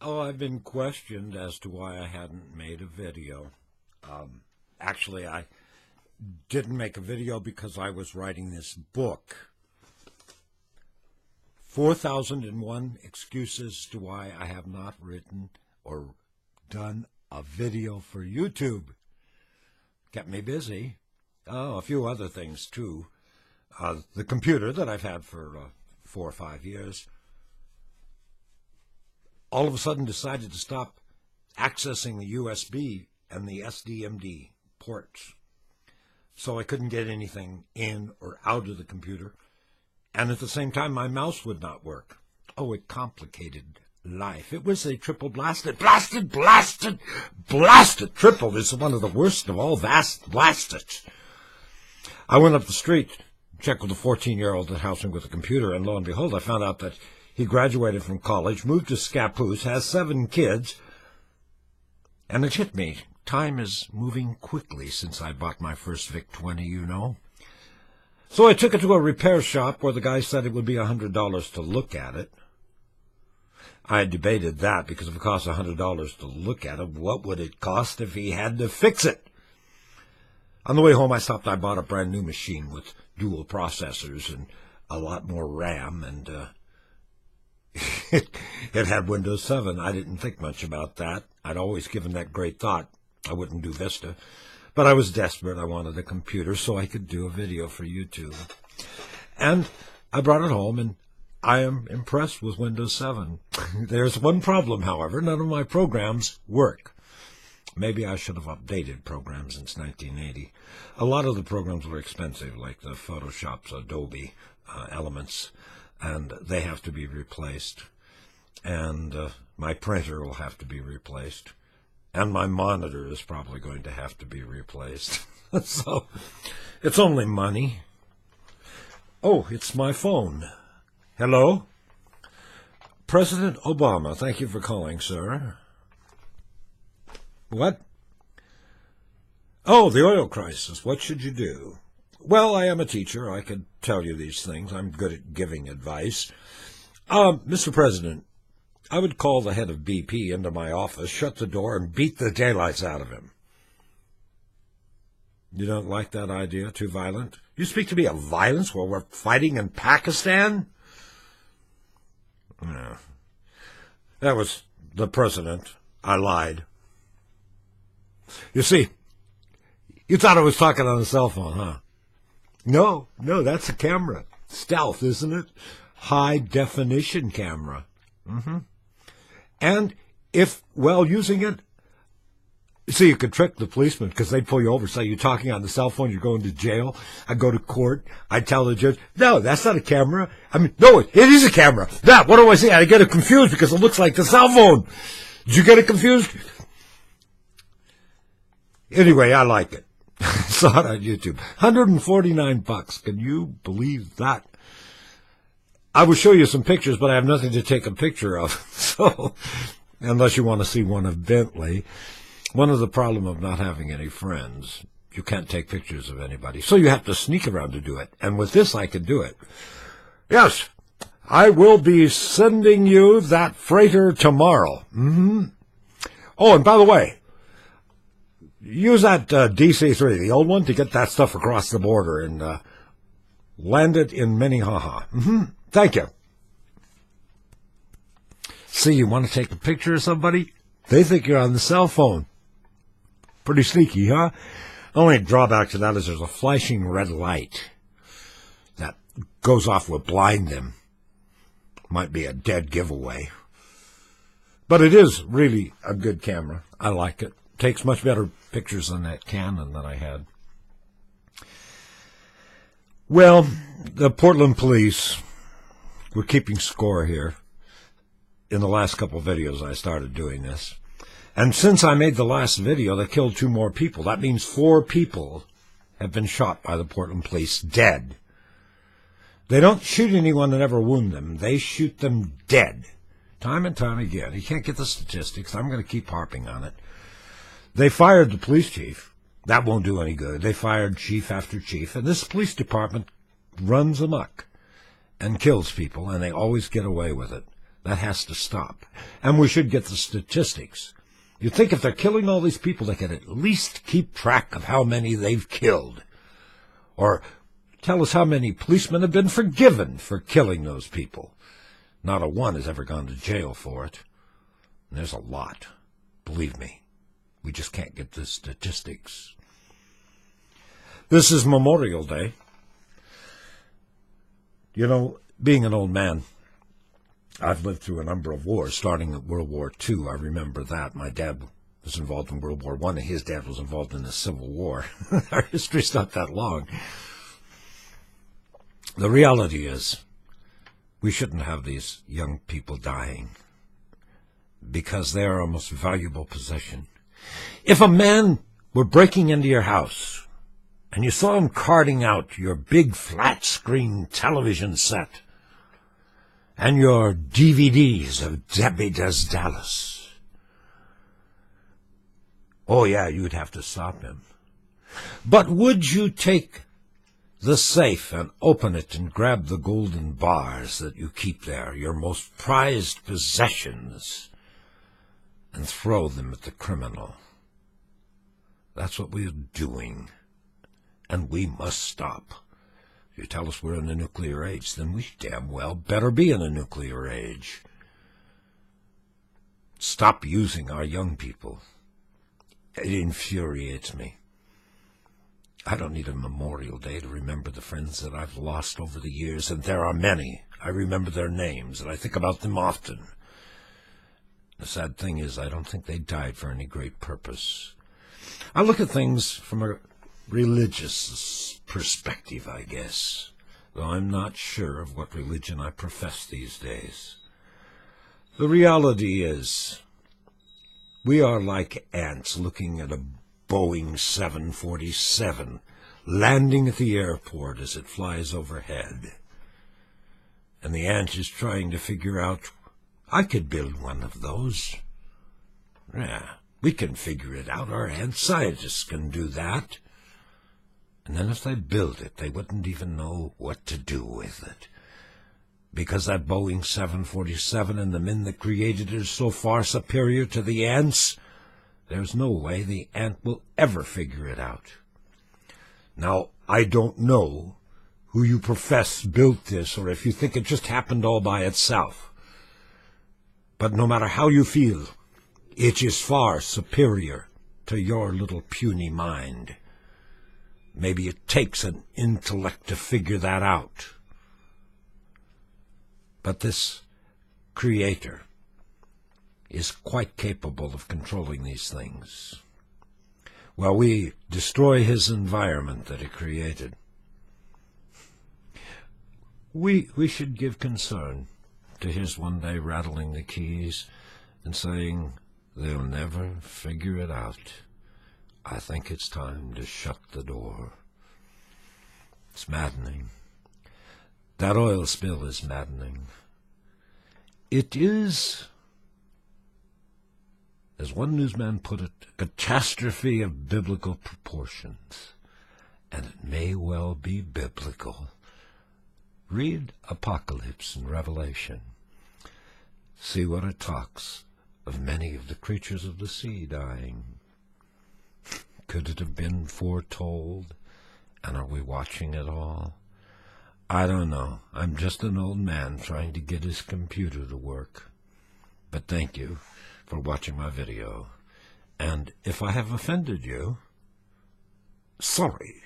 Oh, I've been questioned as to why I hadn't made a video. Actually, I didn't make a video because I was writing this book. 4,001 Excuses to Why I Have Not Written or Done a Video for YouTube. Kept me busy. Oh, a few other things, too. The computer that I've had for 4 or 5 years all of a sudden decided to stop accessing the USB and the SDMD ports. So I couldn't get anything in or out of the computer. And at the same time, my mouse would not work. Oh, it complicated life. It was a triple blasted triple. It's one of the worst of all blasted. I went up the street, checked with a 14-year-old that housed me with a computer, and lo and behold, I found out that he graduated from college, moved to Scappoose, has 7 kids, and it hit me. Time is moving quickly since I bought my first VIC-20, you know. So I took it to a repair shop where the guy said it would be $100 to look at it. I debated that because if it costs $100 to look at it, what would it cost if he had to fix it? On the way home, I stopped. I bought a brand new machine with dual processors and a lot more RAM, and it had Windows 7. I didn't think much about that. I'd always given that great thought. I wouldn't do Vista. But I was desperate. I wanted a computer so I could do a video for YouTube. And I brought it home, and I am impressed with Windows 7. There's one problem, however. None of my programs work. Maybe I should have updated programs since 1980. A lot of the programs were expensive, like the Photoshop's Adobe Elements, and they have to be replaced. And my printer will have to be replaced. And my monitor is probably going to have to be replaced. So, it's only money. Oh, it's my phone. Hello? President Obama, thank you for calling, sir. What? Oh, the oil crisis. What should you do? Well, I am a teacher. I could tell you these things. I'm good at giving advice. Mr. President, I would call the head of BP into my office, shut the door, and beat the daylights out of him. You don't like that idea? Too violent? You speak to me of violence while we're fighting in Pakistan? No. That was the president. I lied. You see, you thought I was talking on a cell phone, huh? No, that's a camera. Stealth, isn't it? High-definition camera. And if, while using it, see, you could trick the policeman because they'd pull you over, say you're talking on the cell phone, you're going to jail. I go to court. I tell the judge, no, that's not a camera. I mean, no, it is a camera. Now, what do I say? I get it confused because it looks like the cell phone. Did you get it confused? Anyway, I like it. Saw it on YouTube. $149. Can you believe that? I will show you some pictures, but I have nothing to take a picture of. So, unless you want to see one of Bentley. One of the problem of not having any friends, you can't take pictures of anybody. So you have to sneak around to do it. And with this, I could do it. Yes, I will be sending you that freighter tomorrow. Oh, and by the way, use that DC-3, the old one, to get that stuff across the border and land it in Minnehaha. Thank you. See, you want to take a picture of somebody? They think you're on the cell phone. Pretty sneaky, huh? Only drawback to that is there's a flashing red light that goes off will blind them. Might be a dead giveaway. But it is really a good camera. I like it. Takes much better pictures than that Canon that I had. Well, the Portland police were keeping score here. In the last couple of videos, I started doing this. And since I made the last video, they killed 2 more people. That means 4 people have been shot by the Portland police, dead. They don't shoot anyone and ever wound them. They shoot them dead. Time and time again. You can't get the statistics. I'm going to keep harping on it. They fired the police chief. That won't do any good. They fired chief after chief. And this police department runs amok and kills people, and they always get away with it. That has to stop. And we should get the statistics. You'd think if they're killing all these people, they could at least keep track of how many they've killed. Or tell us how many policemen have been forgiven for killing those people. Not a one has ever gone to jail for it. And there's a lot. Believe me. We just can't get the statistics. This is Memorial Day. You know, being an old man, I've lived through a number of wars, starting at World War II. I remember that. My dad was involved in World War I, and his dad was involved in the Civil War. Our history's not that long. The reality is, we shouldn't have these young people dying, because they are our most valuable possession. If a man were breaking into your house, and you saw him carting out your big flat-screen television set and your DVDs of Debbie Does Dallas, oh yeah, you'd have to stop him. But would you take the safe and open it and grab the golden bars that you keep there, your most prized possessions, and throw them at the criminal? That's what we're doing. And we must stop. If you tell us we're in a nuclear age, then we damn well better be in a nuclear age. Stop using our young people. It infuriates me. I don't need a Memorial Day to remember the friends that I've lost over the years, and there are many. I remember their names, and I think about them often. The sad thing is, I don't think they died for any great purpose. I look at things from a religious perspective, I guess, though I'm not sure of what religion I profess these days. The reality is, we are like ants looking at a Boeing 747 landing at the airport as it flies overhead. And the ant is trying to figure out, I could build one of those. Yeah, we can figure it out. Our ant scientists can do that. And then if they build it, they wouldn't even know what to do with it. Because that Boeing 747 and the men that created it are so far superior to the ants, there's no way the ant will ever figure it out. Now, I don't know who you profess built this, or if you think it just happened all by itself. But no matter how you feel, it is far superior to your little puny mind. Maybe it takes an intellect to figure that out. But this Creator is quite capable of controlling these things. While we destroy his environment that he created, we should give concern to his one day rattling the keys and saying, they'll never figure it out. I think it's time to shut the door. It's maddening. That oil spill is maddening. It is, as one newsman put it, a catastrophe of biblical proportions. And it may well be biblical. Read Apocalypse and Revelation. See what it talks of many of the creatures of the sea dying. Could it have been foretold? And are we watching it all? I don't know. I'm just an old man trying to get his computer to work. But thank you for watching my video. And if I have offended you, sorry.